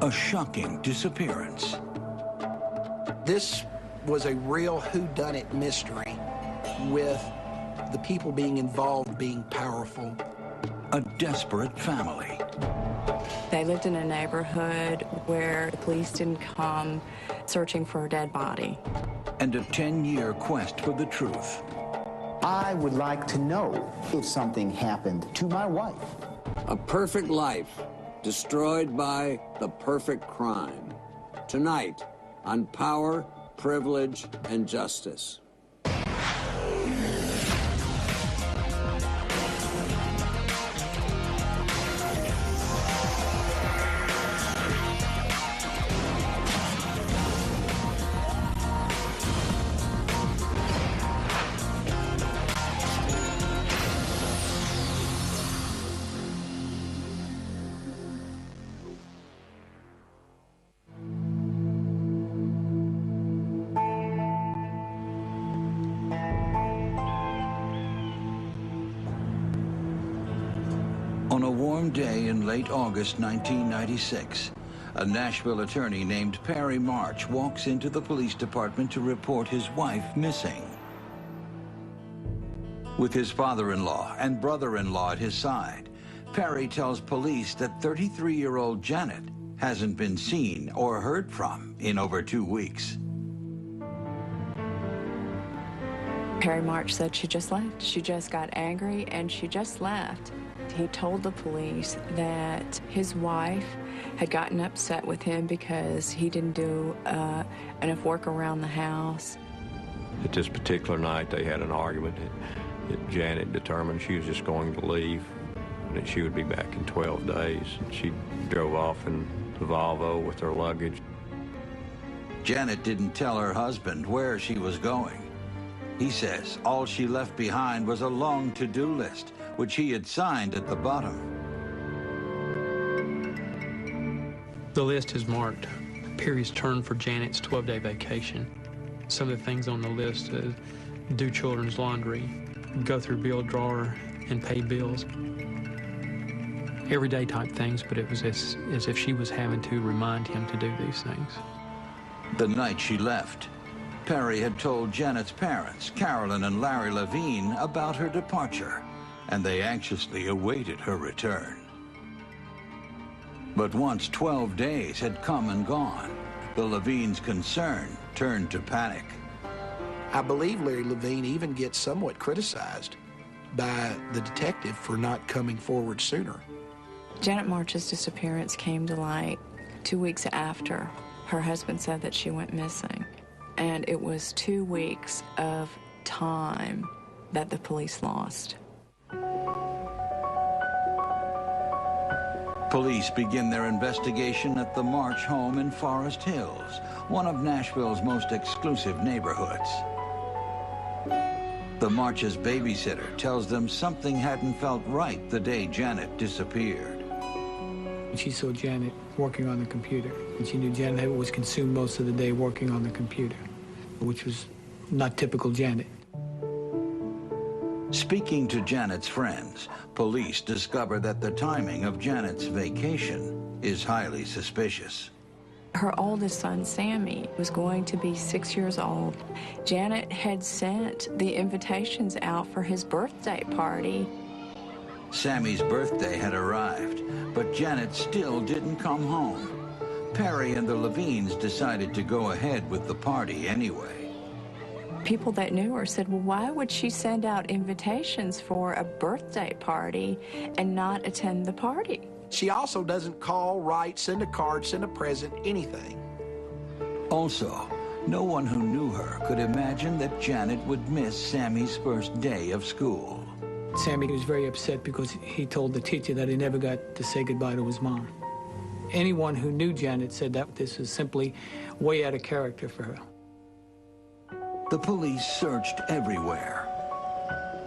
A shocking disappearance. This was a real whodunit mystery, with the people being involved being powerful. A desperate family. They lived in a neighborhood where the police didn't come searching for a dead body. And a 10-year quest for the truth. I would like to know if something happened to my wife. A perfect life destroyed by the perfect crime. Tonight on Power, Privilege, and Justice. On a warm day in late August 1996, a Nashville attorney named Perry March walks into the police department to report his wife missing. With his father-in-law and brother-in-law at his side, Perry tells police that 33-year-old Janet hasn't been seen or heard from in over 2 weeks. Perry March said she just left. She just got angry and she just left. He told the police that his wife had gotten upset with him because he didn't do enough work around the house. At this particular night, they had an argument that Janet determined she was just going to leave, and that she would be back in 12 days. She drove off in the Volvo with her luggage. Janet didn't tell her husband where she was going. He says all she left behind was a long to-do list, which he had signed at the bottom. The list is marked Perry's turn for Janet's 12-day vacation. Some of the things on the list do children's laundry, go through bill drawer and pay bills. Everyday type things, but it was as if she was having to remind him to do these things. The night she left, Perry had told Janet's parents, Carolyn and Larry Levine, about her departure, and they anxiously awaited her return. But once 12 days had come and gone, the Levines' concern turned to panic. I believe Larry Levine even gets somewhat criticized by the detective for not coming forward sooner. Janet March's disappearance came to light 2 weeks after her husband said that she went missing. And it was 2 weeks of time that the police lost. Police begin their investigation at the March home in Forest Hills, one of Nashville's most exclusive neighborhoods. The March's babysitter tells them something hadn't felt right the day Janet disappeared. She saw Janet working on the computer, and she knew Janet was consumed most of the day working on the computer, which was not typical Janet. Speaking to Janet's friends, police discover that the timing of Janet's vacation is highly suspicious. Her oldest son, Sammy, was going to be 6 years old. Janet had sent the invitations out for his birthday party. Sammy's birthday had arrived, but Janet still didn't come home. Perry and the Levines decided to go ahead with the party anyway. People that knew her said, well, why would she send out invitations for a birthday party and not attend the party? She also doesn't call, write, send a card, send a present, anything. Also, no one who knew her could imagine that Janet would miss Sammy's first day of school. Sammy was very upset because he told the teacher that he never got to say goodbye to his mom. Anyone who knew Janet said that this was simply way out of character for her. The police searched everywhere.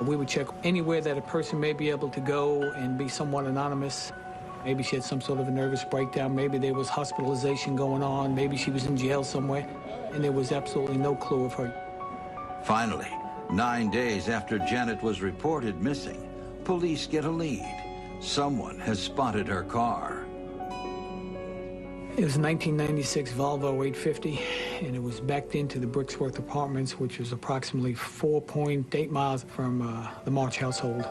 We would check anywhere that a person may be able to go and be somewhat anonymous. Maybe she had some sort of a nervous breakdown. Maybe there was hospitalization going on. Maybe she was in jail somewhere. And there was absolutely no clue of her. Finally, 9 days after Janet was reported missing, police get a lead. Someone has spotted her car. It was a 1996 Volvo 850, and it was backed into the Brixworth Apartments, which was approximately 4.8 miles from the March household.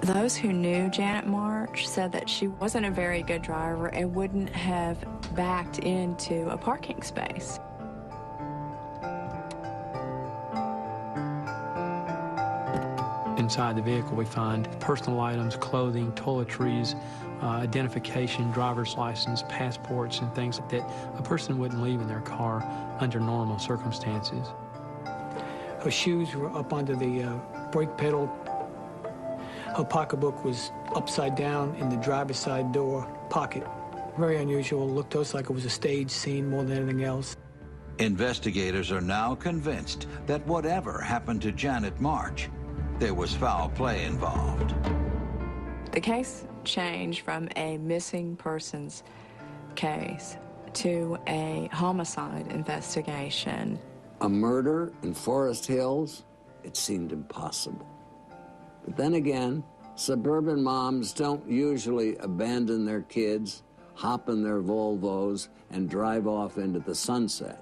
Those who knew Janet March said that she wasn't a very good driver and wouldn't have backed into a parking space. Inside the vehicle, we find personal items, clothing, toiletries, identification, driver's license, passports, and things like that a person wouldn't leave in their car under normal circumstances. Her shoes were up under the brake pedal. Her pocketbook was upside down in the driver's side door pocket. Very unusual. Looked to us like it was a stage scene more than anything else. Investigators are now convinced that whatever happened to Janet March, there was foul play involved. The case changed from a missing persons case to a homicide investigation. A murder in Forest Hills? It seemed impossible. But then again, suburban moms don't usually abandon their kids, hop in their Volvos, and drive off into the sunset.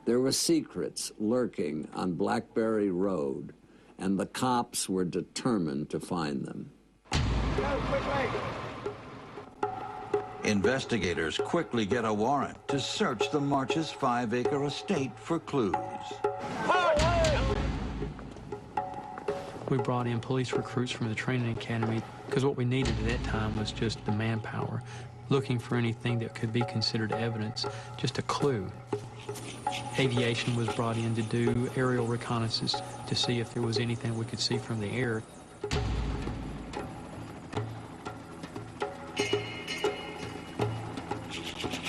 There were secrets lurking on Blackberry Road, and the cops were determined to find them. Investigators quickly get a warrant to search the March's 5-acre estate for clues. We brought in police recruits from the training academy because what we needed at that time was just the manpower, looking for anything that could be considered evidence, just a clue. Aviation was brought in to do aerial reconnaissance to see if there was anything we could see from the air.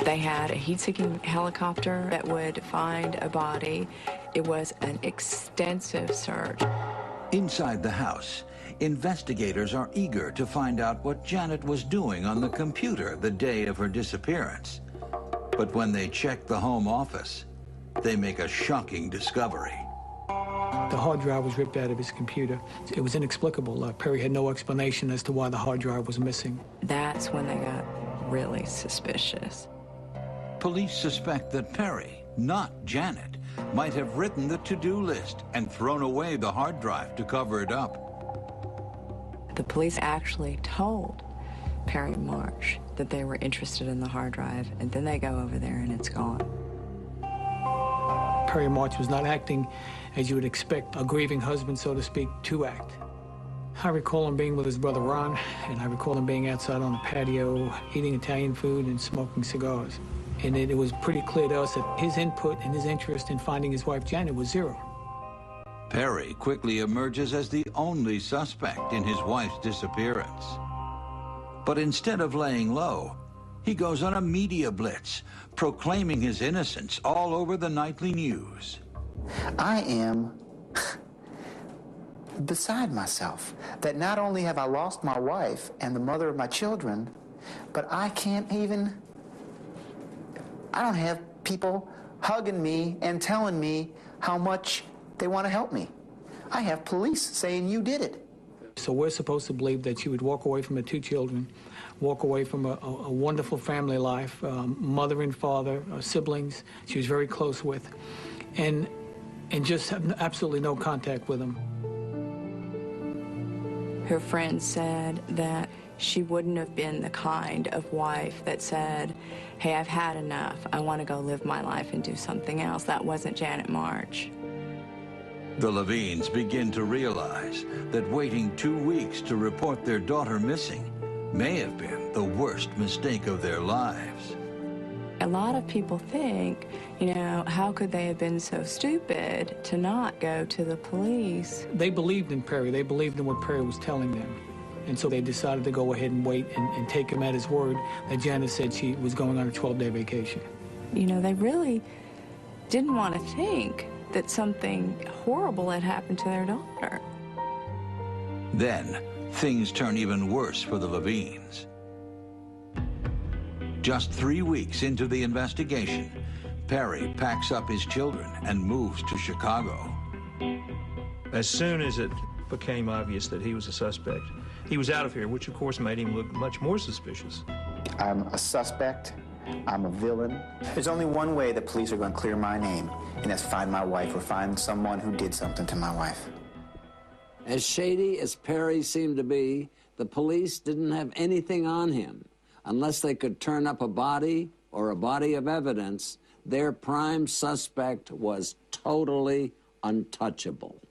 They had a heat-seeking helicopter that would find a body. It was an extensive search. Inside the house, investigators are eager to find out what Janet was doing on the computer the day of her disappearance. But when they check the home office, they make a shocking discovery. The hard drive was ripped out of his computer. It was inexplicable. Perry had no explanation as to why the hard drive was missing. That's when they got really suspicious. Police suspect that Perry, not Janet, might have written the to-do list and thrown away the hard drive to cover it up. The police actually told Perry March that they were interested in the hard drive, and then they go over there and it's gone. Perry March was not acting as you would expect a grieving husband, so to speak, to act. I recall him being with his brother Ron, and I recall him being outside on the patio, eating Italian food and smoking cigars. And it was pretty clear to us that his input and his interest in finding his wife Janet was zero. Perry quickly emerges as the only suspect in his wife's disappearance. But instead of laying low, he goes on a media blitz, proclaiming his innocence all over the nightly news. I am beside myself that not only have I lost my wife and the mother of my children, but I don't have people hugging me and telling me how much they want to help me. I have police saying you did it. So we're supposed to believe that she would walk away from her 2 children, walk away from a wonderful family life, mother and father, siblings she was very close with, and just have absolutely no contact with them. Her friends said that she wouldn't have been the kind of wife that said, hey, I've had enough. I want to go live my life and do something else. That wasn't Janet March. The Levines begin to realize that waiting 2 weeks to report their daughter missing may have been the worst mistake of their lives. A lot of people think, how could they have been so stupid to not go to the police? They believed in Perry. They believed in what Perry was telling them. And so they decided to go ahead and wait and take him at his word that Janet said she was going on a 12-day vacation. They really didn't want to think that something horrible had happened to their daughter. Then, things turn even worse for the Levines. Just 3 weeks into the investigation, Perry packs up his children and moves to Chicago. As soon as it became obvious that he was a suspect, he was out of here, which of course made him look much more suspicious. I'm a suspect. I'm a villain. There's only one way the police are going to clear my name, and that's find my wife or find someone who did something to my wife. As shady as Perry seemed to be, the police didn't have anything on him. Unless they could turn up a body or a body of evidence, their prime suspect was totally untouchable.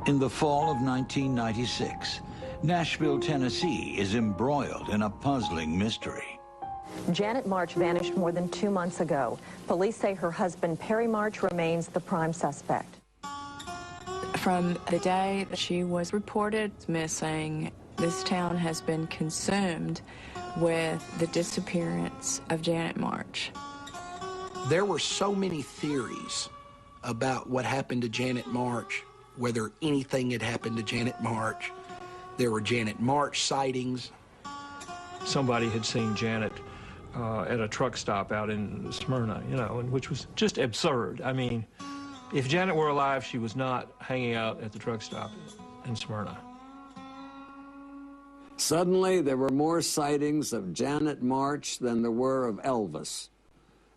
In the fall of 1996, Nashville, Tennessee is embroiled in a puzzling mystery. Janet March vanished more than 2 months ago. Police say her husband, Perry March, remains the prime suspect. From the day that she was reported missing, this town has been consumed with the disappearance of Janet March. There were so many theories about what happened to Janet March, whether anything had happened to Janet March. There were Janet March sightings. Somebody had seen Janet at a truck stop out in Smyrna, you know, and which was just absurd. I mean, if Janet were alive, she was not hanging out at the truck stop in Smyrna. Suddenly, there were more sightings of Janet March than there were of Elvis.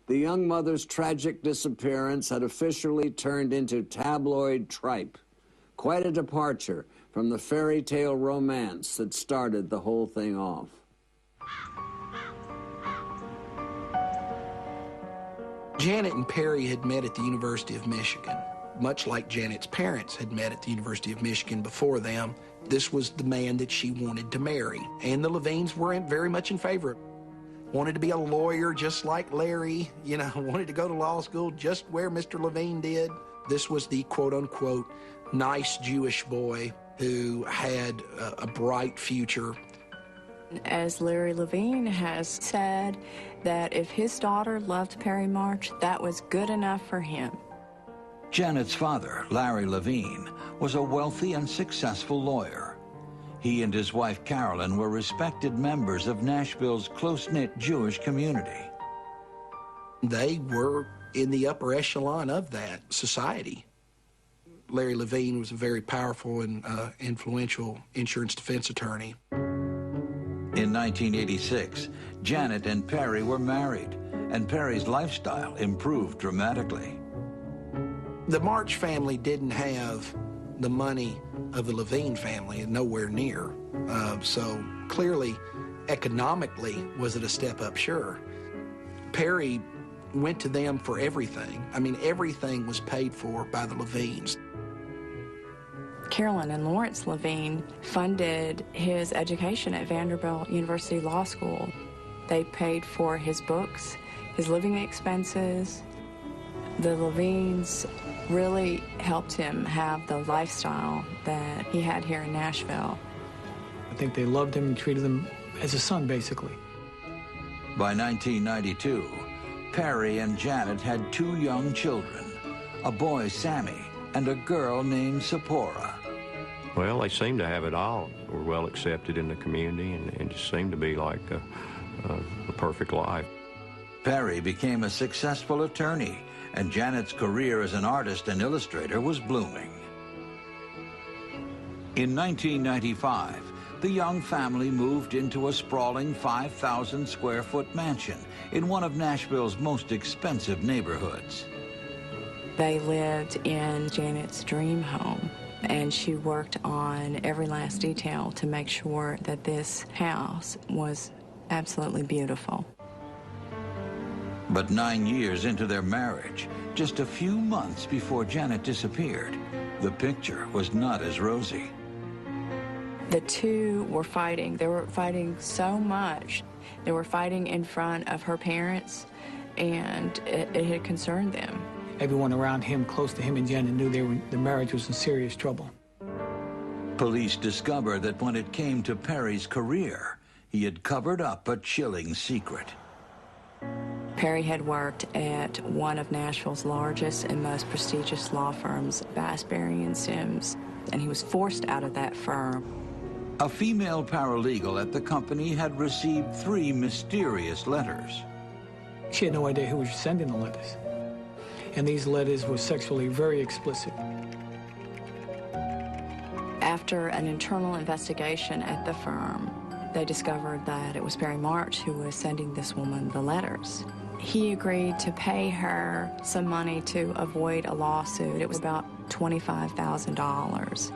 The young mother's tragic disappearance had officially turned into tabloid tripe. Quite a departure from the fairy tale romance that started the whole thing off. Janet and Perry had met at the University of Michigan. Much like Janet's parents had met at the University of Michigan before them, this was the man that she wanted to marry. And the Levines were very much in favor. Wanted to be a lawyer just like Larry, you know, wanted to go to law school just where Mr. Levine did. This was the quote-unquote nice Jewish boy who had a bright future. As Larry Levine has said, that if his daughter loved Perry March, that was good enough for him. Janet's father, Larry Levine, was a wealthy and successful lawyer. He and his wife, Carolyn, were respected members of Nashville's close-knit Jewish community. They were in the upper echelon of that society. Larry Levine was a very powerful and influential insurance defense attorney. In 1986, Janet and Perry were married, and Perry's lifestyle improved dramatically. The March family didn't have the money of the Levine family, nowhere near. So clearly, economically, was it a step up? Sure. Perry went to them for everything. I mean, everything was paid for by the Levines. Carolyn and Lawrence Levine funded his education at Vanderbilt University Law School. They paid for his books, his living expenses. The Levines really helped him have the lifestyle that he had here in Nashville. I think they loved him and treated him as a son, basically. By 1992, Perry and Janet had 2 young children, a boy, Sammy, and a girl named Sephora. Well, they seemed to have it all. They were well accepted in the community and just seemed to be like a perfect life. Perry became a successful attorney, and Janet's career as an artist and illustrator was blooming. In 1995, the young family moved into a sprawling 5,000-square-foot mansion in one of Nashville's most expensive neighborhoods. They lived in Janet's dream home, and she worked on every last detail to make sure that this house was absolutely beautiful. But 9 years into their marriage, just a few months before Janet disappeared, the picture was not as rosy. The two were fighting. They were fighting so much. They were fighting in front of her parents, and it had concerned them. Everyone around him, close to him and Janet, knew the marriage was in serious trouble. Police discovered that when it came to Perry's career, he had covered up a chilling secret. Perry had worked at one of Nashville's largest and most prestigious law firms, Bassberry and Sims, and he was forced out of that firm. A female paralegal at the company had received 3 mysterious letters. She had no idea who was sending the letters. And these letters were sexually very explicit. After an internal investigation at the firm, they discovered that it was Perry March who was sending this woman the letters. He agreed to pay her some money to avoid a lawsuit. It was about $25,000.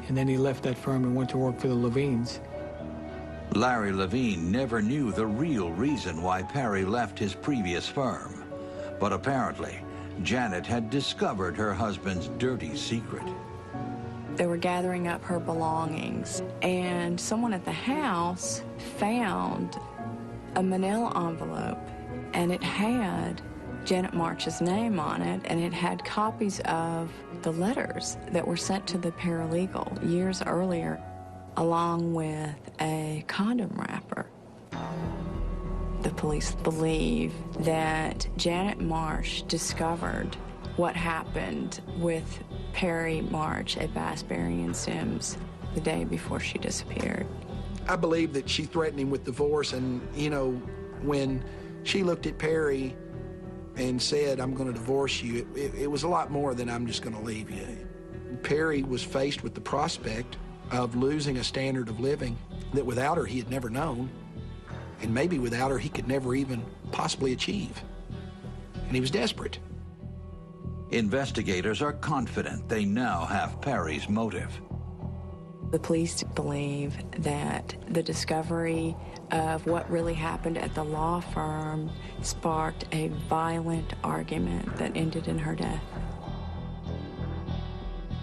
And then he left that firm and went to work for the Levines. Larry Levine never knew the real reason why Perry left his previous firm. But apparently, Janet had discovered her husband's dirty secret. They were gathering up her belongings, and someone at the house found a manila envelope, and it had Janet March's name on it, and it had copies of the letters that were sent to the paralegal years earlier, along with a condom wrapper. The police believe that Janet March discovered what happened with Perry March at Bass, Berry and Sims the day before she disappeared. I believe that she threatened him with divorce, and, you know, when she looked at Perry and said, "I'm going to divorce you," it was a lot more than "I'm just going to leave you." Perry was faced with the prospect of losing a standard of living that without her he had never known, and maybe without her he could never even possibly achieve. And he was desperate. Investigators are confident they now have Perry's motive. The police believe that the discovery of what really happened at the law firm sparked a violent argument that ended in her death.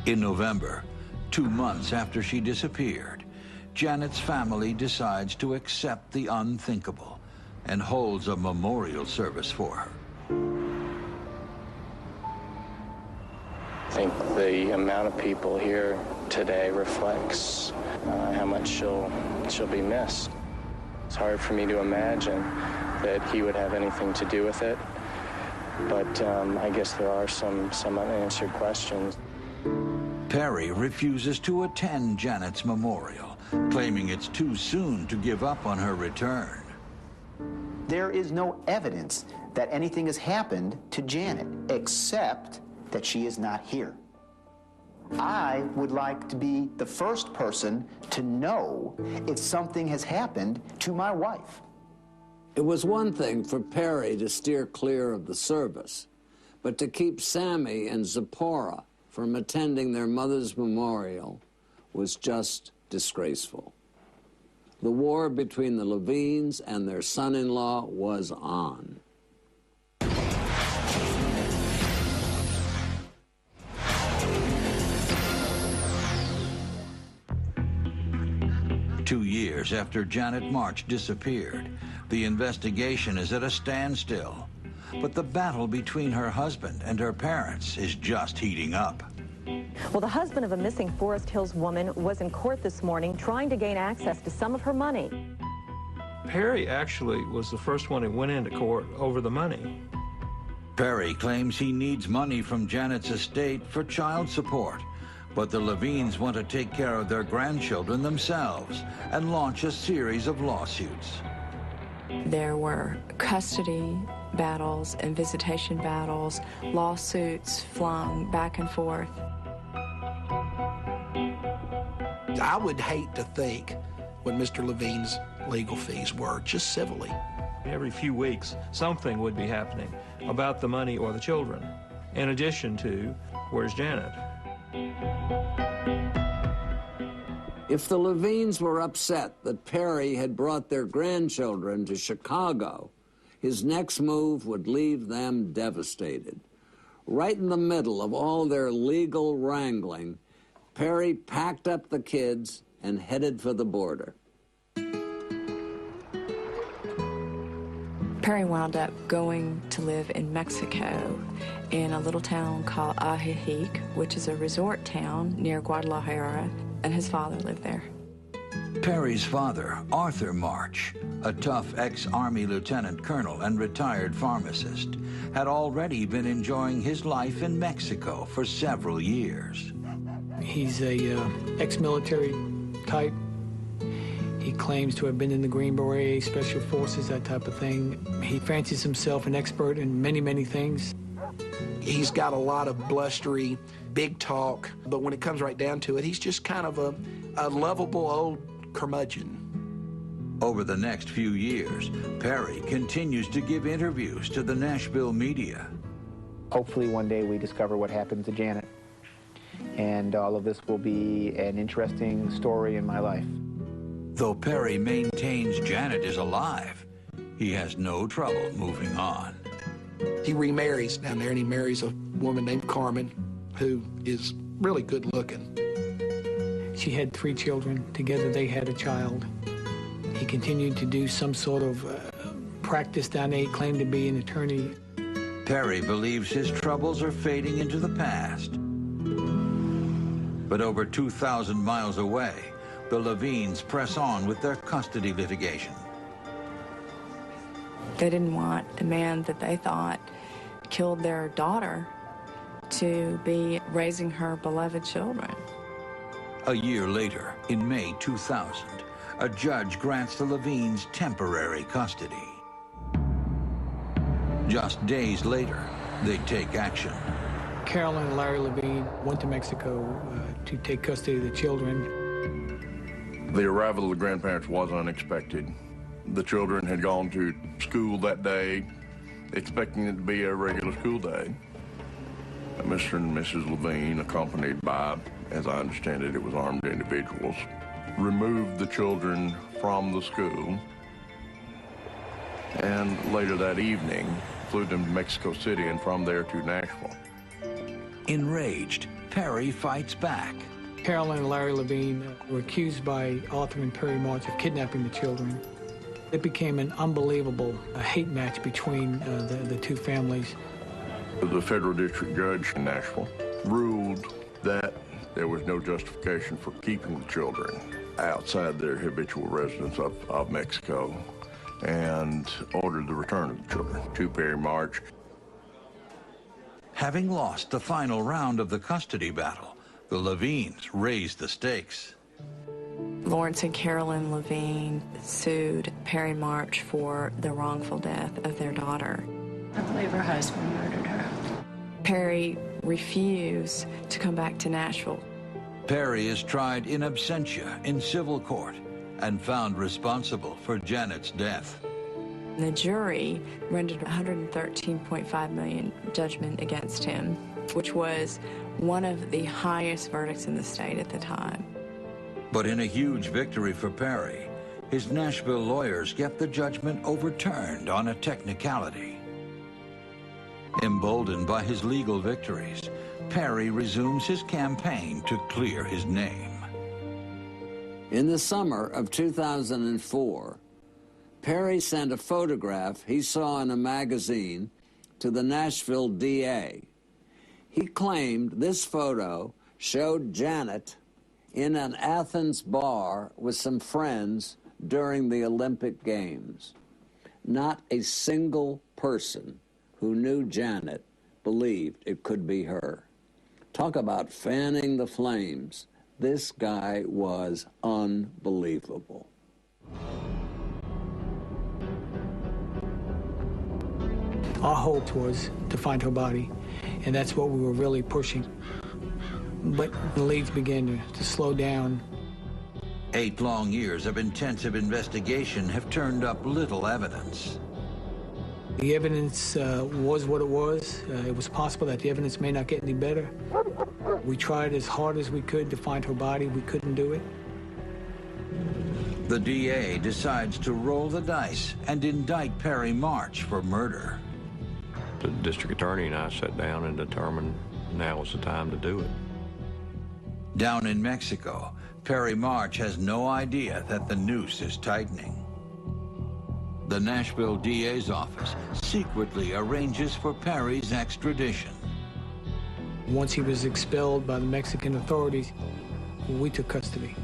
In November, 2 months after she disappeared, Janet's family decides to accept the unthinkable and holds a memorial service for her. I think the amount of people here today reflects how much she'll be missed. It's hard for me to imagine that he would have anything to do with it, but I guess there are some unanswered questions. Perry refuses to attend Janet's memorial, claiming it's too soon to give up on her return. There is no evidence that anything has happened to Janet, except that she is not here. I would like to be the first person to know if something has happened to my wife. It was one thing for Perry to steer clear of the service, but to keep Sammy and Zipporah from attending their mother's memorial was just disgraceful. The war between the Levines and their son-in-law was on. Two years after Janet March disappeared, the investigation is at a standstill. But the battle between her husband and her parents is just heating up. Well, the husband of a missing Forest Hills woman was in court this morning trying to gain access to some of her money. Perry actually was the first one who went into court over the money. Perry claims he needs money from Janet's estate for child support, but the Levines want to take care of their grandchildren themselves and launch a series of lawsuits. There were custody battles and visitation battles, lawsuits flung back and forth. I would hate to think what Mr. Levine's legal fees were, just civilly. Every few weeks, something would be happening about the money or the children, in addition to, where's Janet? If the Levines were upset that Perry had brought their grandchildren to Chicago, his next move would leave them devastated. Right in the middle of all their legal wrangling, Perry packed up the kids and headed for the border. Perry wound up going to live in Mexico in a little town called Ajijic, which is a resort town near Guadalajara, and his father lived there. Perry's father, Arthur March, a tough ex-Army lieutenant colonel and retired pharmacist, had already been enjoying his life in Mexico for several years. He's a ex-military type. He claims to have been in the Green Beret, Special Forces, that type of thing. He fancies himself an expert in many, many things. He's got a lot of blustery, big talk, but when it comes right down to it, he's just kind of a lovable old curmudgeon. Over the next few years, Perry continues to give interviews to the Nashville media. Hopefully one day we discover what happened to Janet, and all of this will be an interesting story in my life. Though Perry maintains Janet is alive, he has no trouble moving on. He remarries down there, and he marries a woman named Carmen, who is really good looking. She had 3 children. Together they had a child. He continued to do some sort of practice down there. He claimed to be an attorney. Perry believes his troubles are fading into the past. But over 2,000 miles away, the Levines press on with their custody litigation. They didn't want a man that they thought killed their daughter to be raising her beloved children. A year later, in May 2000, a judge grants the Levines temporary custody. Just days later, they take action. Carolyn and Larry Levine went to Mexico to take custody of the children. The arrival of the grandparents was unexpected. The children had gone to school that day, expecting it to be a regular school day. Mr. and Mrs. Levine, accompanied by, as I understand it, it was armed individuals, removed the children from the school, and later that evening flew them to Mexico City and from there to Nashville. Enraged, Perry fights back. Carolyn and Larry Levine were accused by Arthur and Perry March of kidnapping the children. It became an unbelievable hate match between the 2 families. The federal district judge in Nashville ruled that there was no justification for keeping the children outside their habitual residence of Mexico, and ordered the return of the children to Perry March. Having lost the final round of the custody battle, the Levines raised the stakes. Lawrence and Carolyn Levine sued Perry March for the wrongful death of their daughter. I believe her husband murdered her. Perry refused to come back to Nashville. Perry is tried in absentia in civil court and found responsible for Janet's death. The jury rendered a $113.5 million judgment against him, which was one of the highest verdicts in the state at the time. But in a huge victory for Perry, his Nashville lawyers get the judgment overturned on a technicality. Emboldened by his legal victories, Perry resumes his campaign to clear his name. In the summer of 2004, Perry sent a photograph he saw in a magazine to the Nashville DA. He claimed this photo showed Janet in an Athens bar with some friends during the Olympic Games. Not a single person who knew Janet believed it could be her. Talk about fanning the flames. This guy was unbelievable. Our hope was to find her body, and that's what we were really pushing. But the leads began to slow down. 8 long years of intensive investigation have turned up little evidence. The evidence was what it was. It was possible that the evidence may not get any better. We tried as hard as we could to find her body. We couldn't do it. The DA decides to roll the dice and indict Perry March for murder. The district attorney and I sat down and determined now was the time to do it. Down in Mexico, Perry March has no idea that the noose is tightening. The Nashville DA's office secretly arranges for Perry's extradition. Once he was expelled by the Mexican authorities, we took custody.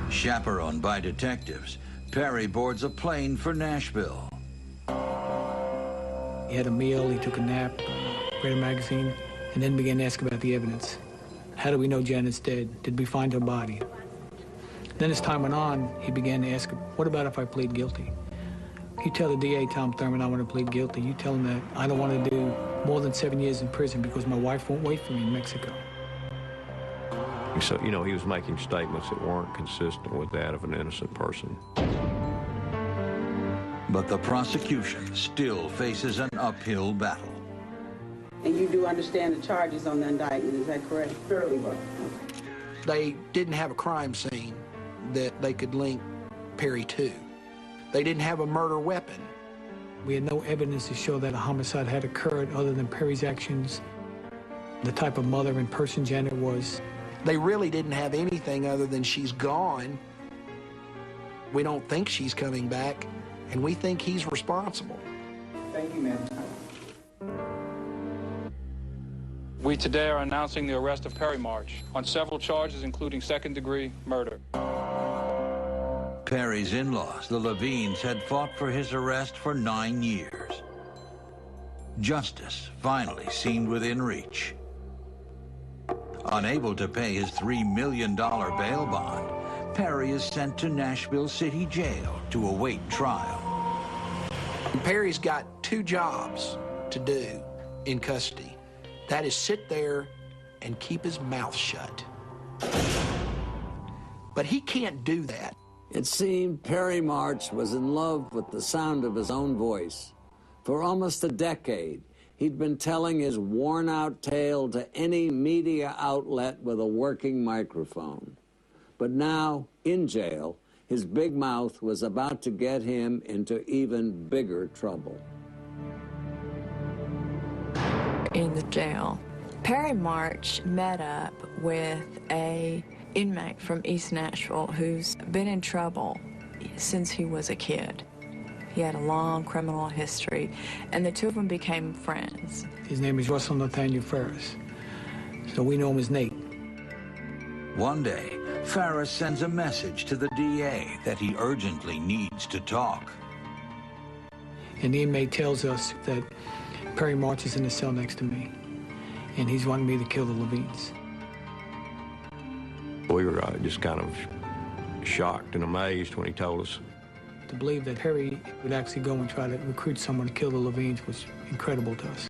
Chaperoned by detectives, Perry boards a plane for Nashville. He had a meal, he took a nap, read a magazine, and then began to ask about the evidence. How do we know Janet's dead? Did we find her body? Then as time went on, he began to ask, what about if I plead guilty? You tell the DA, Tom Thurman, I want to plead guilty. You tell him that I don't want to do more than 7 years in prison because my wife won't wait for me in Mexico. So, you know, he was making statements that weren't consistent with that of an innocent person. But the prosecution still faces an uphill battle. And you do understand the charges on the indictment, is that correct? Fairly well. They didn't have a crime scene that they could link Perry to. They didn't have a murder weapon. We had no evidence to show that a homicide had occurred other than Perry's actions, the type of mother and person Janet was. They really didn't have anything other than she's gone. We don't think she's coming back, and we think he's responsible. Thank you, ma'am. We today are announcing the arrest of Perry March on several charges, including second-degree murder. Perry's in-laws, the Levines, had fought for his arrest for 9 years. Justice finally seemed within reach. Unable to pay his $3 million bail bond, Perry is sent to Nashville City Jail to await trial. Perry's got 2 jobs to do in custody. That is sit there and keep his mouth shut. But he can't do that. It seemed Perry March was in love with the sound of his own voice. For almost a decade, he'd been telling his worn-out tale to any media outlet with a working microphone. But now, in jail, his big mouth was about to get him into even bigger trouble. In the jail, Perry March met up with a inmate from East Nashville who's been in trouble since he was a kid. He had a long criminal history, and the two of them became friends. His name is Russell Nathaniel Ferris, so we know him as Nate. One day, Ferris sends a message to the DA that he urgently needs to talk. And the inmate tells us that Perry March is in the cell next to me, and he's wanting me to kill the Levines. We were just kind of shocked and amazed when he told us. To believe that Perry would actually go and try to recruit someone to kill the Levines was incredible to us.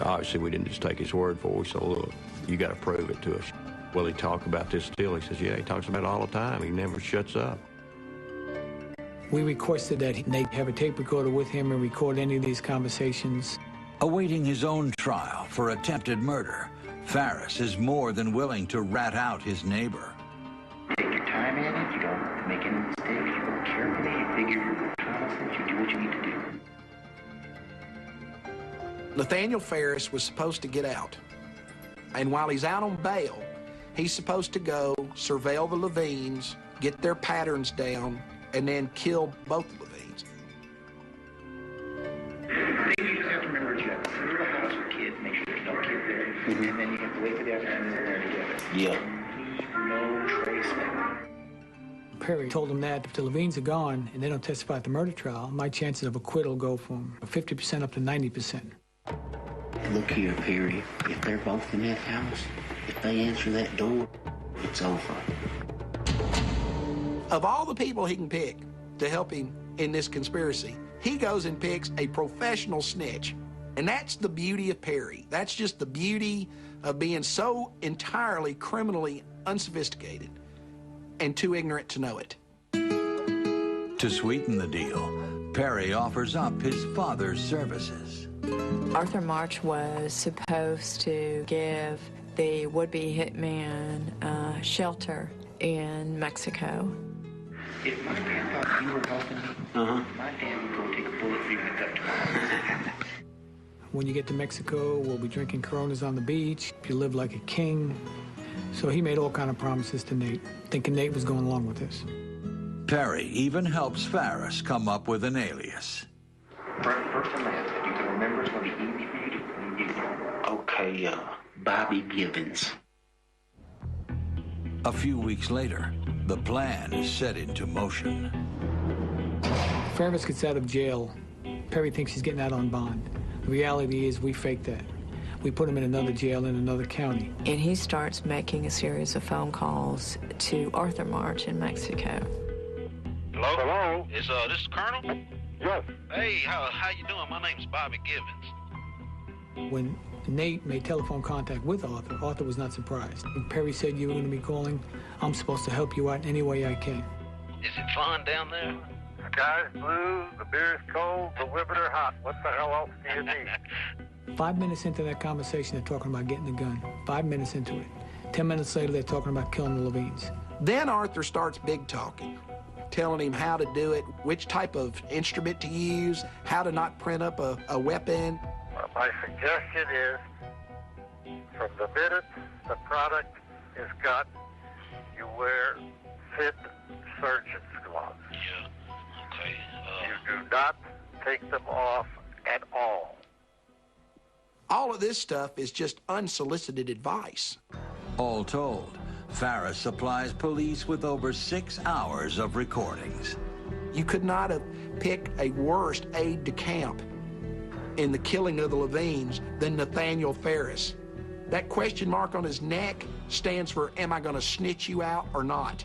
Obviously, we didn't just take his word for it. We said, look, you got to prove it to us. Will he talk about this still? He says, yeah, he talks about it all the time. He never shuts up. We requested that Nate have a tape recorder with him and record any of these conversations. Awaiting his own trial for attempted murder, Ferris is more than willing to rat out his neighbor. Take your time at it. You don't make any mistakes. You work carefully. You figure your common sense. You do what you need to do. Nathaniel Ferris was supposed to get out. And while he's out on bail, he's supposed to go surveil the Levines, get their patterns down, and then kill both the Levines. I think you just have to remember that you have to clear the house with kids, make sure there's no kid there, and then you have to wait for the afternoon and they're together. Yeah. Leave no trace there. Perry told him that if the Levines are gone and they don't testify at the murder trial, my chances of acquittal go from 50% up to 90%. Look here, Perry. If they're both in that house, if they answer that door, it's over. Of all the people he can pick to help him in this conspiracy, he goes and picks a professional snitch. And that's the beauty of Perry. That's just the beauty of being so entirely criminally unsophisticated and too ignorant to know it. To sweeten the deal, Perry offers up his father's services. Arthur March was supposed to give the would-be hitman shelter in Mexico. If my dad thought you were helping me, my dad would go take a bullet for you in the gut tomorrow. When you get to Mexico, we'll be drinking Coronas on the beach. You live like a king. So he made all kind of promises to Nate, thinking Nate was going along with this. Perry even helps Ferris come up with an alias. First and last, if you can remember, it's going to be easy for you to get there. Okay, Bobby Gibbons. A few weeks later, the plan is set into motion. Ferris gets out of jail. Perry thinks he's getting out on bond. The reality is we faked that. We put him in another jail in another county. And he starts making a series of phone calls to Arthur March in Mexico. Hello? Hello? This is Colonel? Yes. Hey, how you doing? My name's Bobby Givens. When Nate made telephone contact with Arthur, Arthur was not surprised. When Perry said you were going to be calling, I'm supposed to help you out any way I can. Is it fun down there? The sky's blue, the beer's cold, the women are hot. What the hell else do you need? 5 minutes into that conversation, they're talking about getting the gun. 5 minutes into it. 10 minutes later, they're talking about killing the Levines. Then Arthur starts big talking, telling him how to do it, which type of instrument to use, how to not print up a weapon. My suggestion is, from the minute the product is got, you wear thin surgeon's gloves. Yeah, okay. You do not take them off at all. All of this stuff is just unsolicited advice. All told, Farris supplies police with over 6 hours of recordings. You could not have picked a worse aide de camp in the killing of the Levines than Nathaniel Farris. That question mark on his neck stands for, am I going to snitch you out or not?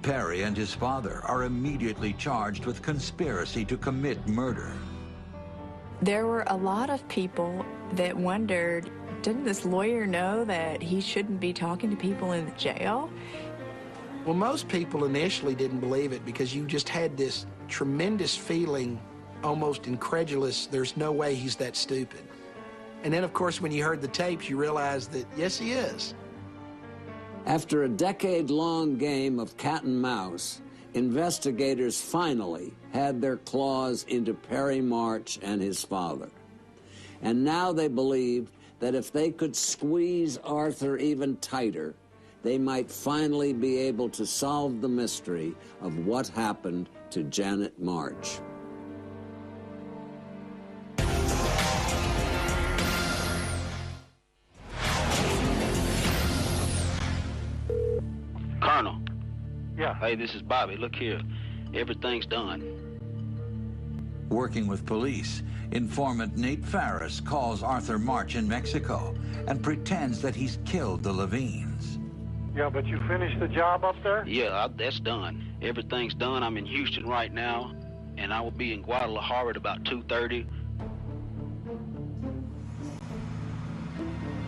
Perry and his father are immediately charged with conspiracy to commit murder. There were a lot of people that wondered, didn't this lawyer know that he shouldn't be talking to people in the jail? Well, most people initially didn't believe it because you just had this tremendous feeling, almost incredulous, there's no way he's that stupid. And then, of course, when you heard the tapes, you realized that, yes, he is. After a decade-long game of cat and mouse, investigators finally had their claws into Perry March and his father. And now they believed that if they could squeeze Arthur even tighter, they might finally be able to solve the mystery of what happened to Janet March. Colonel. Yeah. Hey, this is Bobby. Look here. Everything's done. Working with police, informant Nate Farris calls Arthur March in Mexico and pretends that he's killed the Levines. Yeah, but you finished the job up there? Yeah, that's done. Everything's done. I'm in Houston right now, and I will be in Guadalajara at about 2:30.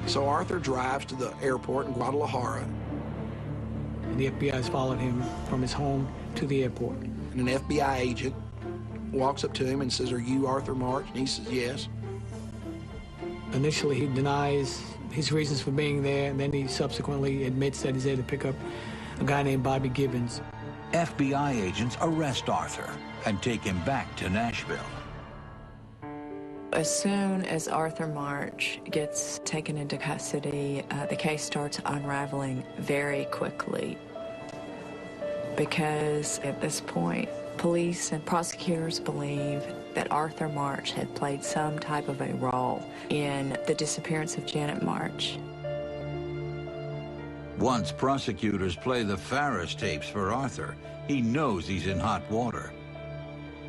So Arthur drives to the airport in Guadalajara. And the FBI has followed him from his home to the airport. And an FBI agent walks up to him and says, "Are you Arthur March?" And he says, "Yes." Initially, he denies his reasons for being there, and then he subsequently admits that he's there to pick up a guy named Bobby Givens. FBI agents arrest Arthur and take him back to Nashville. As soon as Arthur March gets taken into custody, the case starts unraveling very quickly. Because at this point, police and prosecutors believe that Arthur March had played some type of a role in the disappearance of Janet March. Once prosecutors play the Farris tapes for Arthur, he knows he's in hot water.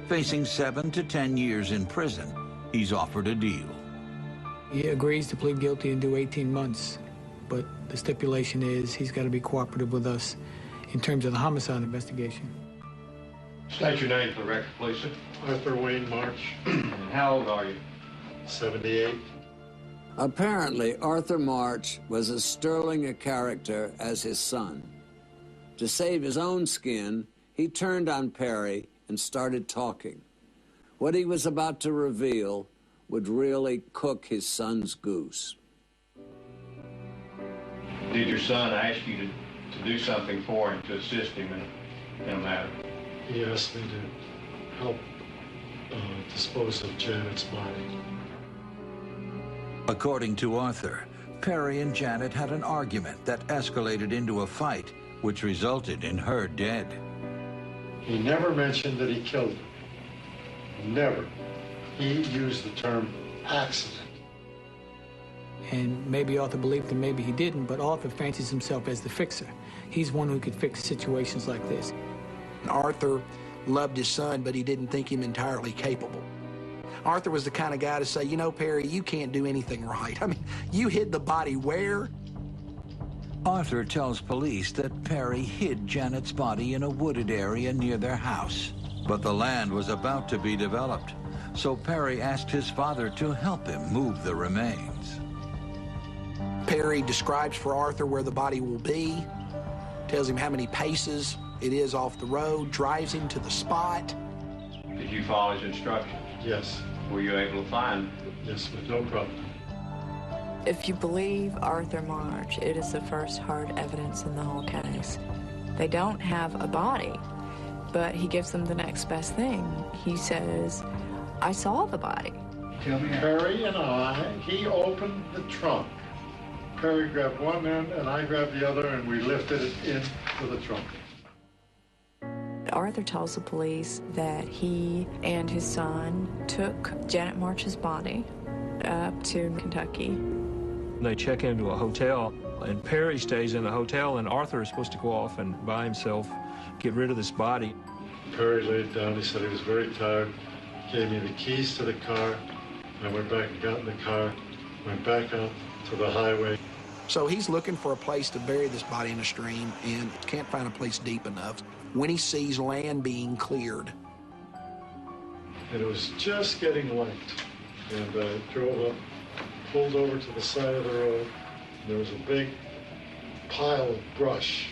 Facing 7 to 10 years in prison, he's offered a deal. He agrees to plead guilty and do 18 months, but the stipulation is he's got to be cooperative with us in terms of the homicide investigation. State your name for the record, please, sir. Arthur Wayne March. And how old are you? 78. Apparently, Arthur March was as sterling a character as his son. To save his own skin, he turned on Perry and started talking. What he was about to reveal would really cook his son's goose. Did your son ask you to do something for him, to assist him in a matter? Yes, they did. Help dispose of Janet's body. According to Arthur, Perry and Janet had an argument that escalated into a fight, which resulted in her dead. He never mentioned that he killed her. Never. He used the term accident. And maybe Arthur believed him, maybe he didn't, but Arthur fancies himself as the fixer. He's one who could fix situations like this. Arthur loved his son, but he didn't think him entirely capable. Arthur was the kind of guy to say, you know, Perry, you can't do anything right. I mean, you hid the body where? Arthur tells police that Perry hid Janet's body in a wooded area near their house. But the land was about to be developed, so Perry asked his father to help him move the remains. Perry describes for Arthur where the body will be, tells him how many paces it is off the road, drives him to the spot. Did you follow his instructions? Yes. Were you able to find? Yes, with no problem. If you believe Arthur March, it is the first hard evidence in the whole case. They don't have a body, but he gives them the next best thing. He says, I saw the body. Perry and he opened the trunk. Perry grabbed one end and I grabbed the other, and we lifted it into the trunk. Arthur tells the police that he and his son took Janet March's body up to Kentucky. They check into a hotel, and Perry stays in the hotel, and Arthur is supposed to go off and by himself get rid of this body. Perry laid down. He said he was very tired. Gave me the keys to the car. I went back and got in the car, went back out to the highway. So he's looking for a place to bury this body in a stream and can't find a place deep enough when he sees land being cleared. And it was just getting light. And I drove up, pulled over to the side of the road. And there was a big pile of brush.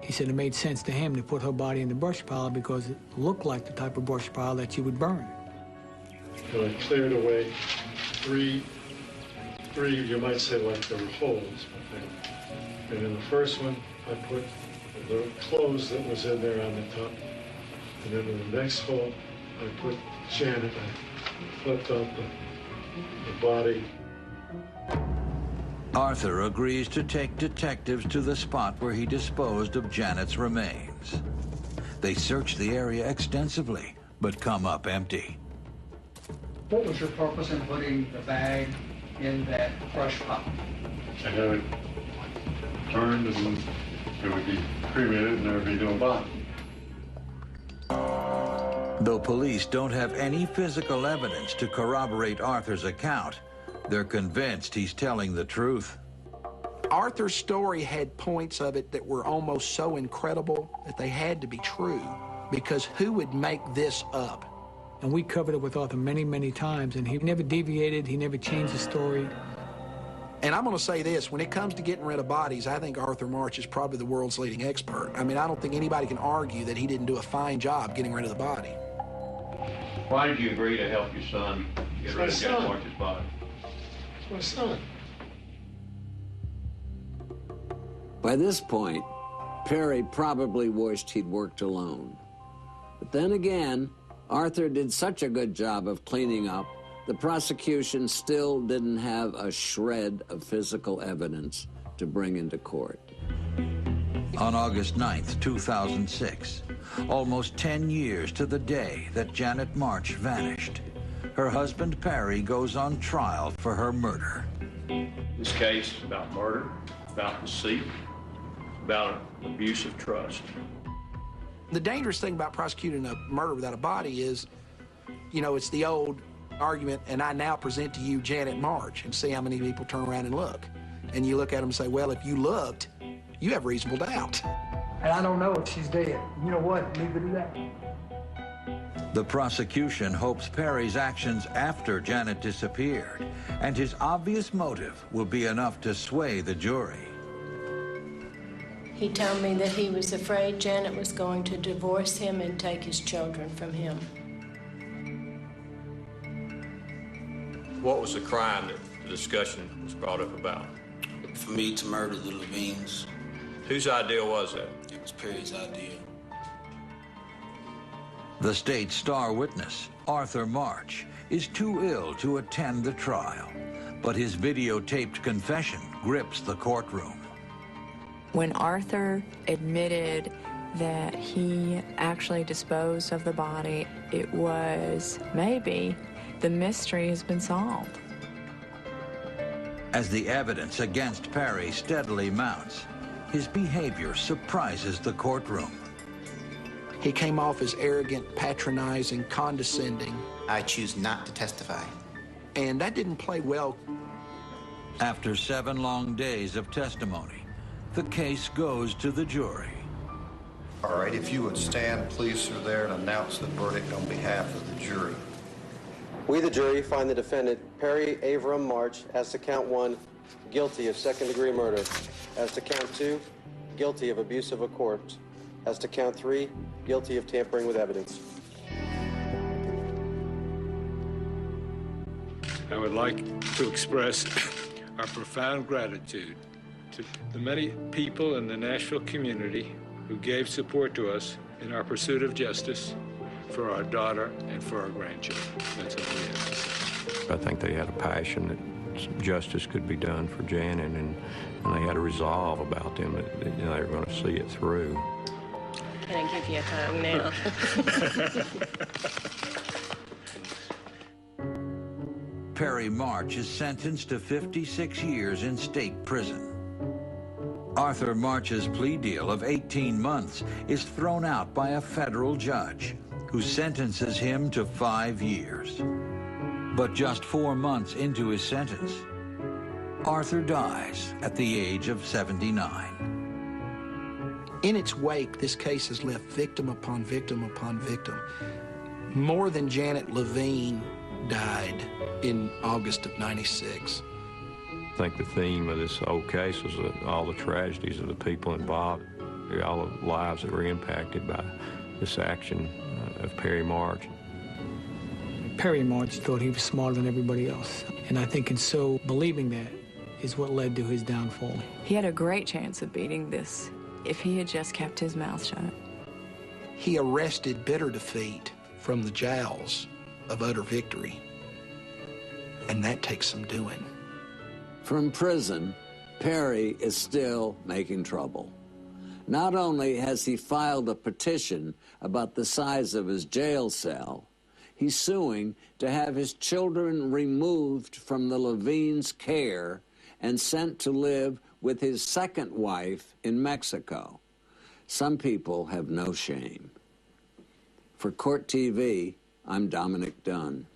He said it made sense to him to put her body in the brush pile because it looked like the type of brush pile that you would burn. And I cleared away three, you might say like there were holes. And in the first one, I put the clothes that was in there on the top. And then in the next hole, I put Janet. I flipped out the body. Arthur agrees to take detectives to the spot where he disposed of Janet's remains. They search the area extensively, but come up empty. What was your purpose in putting the bag in that brush pile? I have it turned and it would be cremated and there would be no body. Though police don't have any physical evidence to corroborate Arthur's account, they're convinced he's telling the truth. Arthur's story had points of it that were almost so incredible that they had to be true, because who would make this up? And we covered it with Arthur many, many times, and he never deviated, he never changed the story. And I'm going to say this, when it comes to getting rid of bodies, I think Arthur March is probably the world's leading expert. I mean, I don't think anybody can argue that he didn't do a fine job getting rid of the body. Why did you agree to help your son get rid of Janet March's body? It's my son. By this point, Perry probably wished he'd worked alone. But then again, Arthur did such a good job of cleaning up, the prosecution still didn't have a shred of physical evidence to bring into court. On August 9th, 2006, almost 10 years to the day that Janet March vanished, her husband Perry goes on trial for her murder. This case is about murder, about deceit, about an abuse of trust. The dangerous thing about prosecuting a murder without a body is, you know, it's the old argument, and I now present to you Janet March, and see how many people turn around and look. And you look at them and say, well, if you looked, you have reasonable doubt. And I don't know if she's dead. You know what? Neither do that. The prosecution hopes Perry's actions after Janet disappeared and his obvious motive will be enough to sway the jury. He told me that he was afraid Janet was going to divorce him and take his children from him. What was the crime that the discussion was brought up about? For me to murder the Levines. Whose idea was that? It was Perry's idea. The state's star witness, Arthur March, is too ill to attend the trial, but his videotaped confession grips the courtroom. When Arthur admitted that he actually disposed of the body, it was maybe the mystery has been solved. As the evidence against Perry steadily mounts, his behavior surprises the courtroom. He came off as arrogant, patronizing, condescending. I choose not to testify. And that didn't play well. After 7 long days of testimony, the case goes to the jury. All right, if you would stand, please, sir, there and announce the verdict on behalf of the jury. We, the jury, find the defendant, Perry Avram March, as to count 1, guilty of second-degree murder, as to count 2, guilty of abuse of a corpse, as to count 3, guilty of tampering with evidence. I would like to express our profound gratitude to the many people in the Nashville community who gave support to us in our pursuit of justice for our daughter and for our grandchildren. That's all we have to say. I think they had a passion that justice could be done for Janet, and they had a resolve about them that they were going to see it through. I'm going to give you a hug now. Perry March is sentenced to 56 years in state prison. Arthur March's plea deal of 18 months is thrown out by a federal judge who sentences him to 5 years. But just 4 months into his sentence, Arthur dies at the age of 79. In its wake, this case has left victim upon victim upon victim. More than Janet Levine died in August of '96. I think the theme of this whole case was all the tragedies of the people involved, all the lives that were impacted by this action of Perry March. Perry March thought he was smarter than everybody else, and I think in so believing that is what led to his downfall. He had a great chance of beating this if he had just kept his mouth shut. He arrested bitter defeat from the jowls of utter victory, and that takes some doing. From prison, Perry is still making trouble. Not only has he filed a petition about the size of his jail cell, he's suing to have his children removed from the Levines' care and sent to live with his second wife in Mexico. Some people have no shame. For Court TV, I'm Dominick Dunne.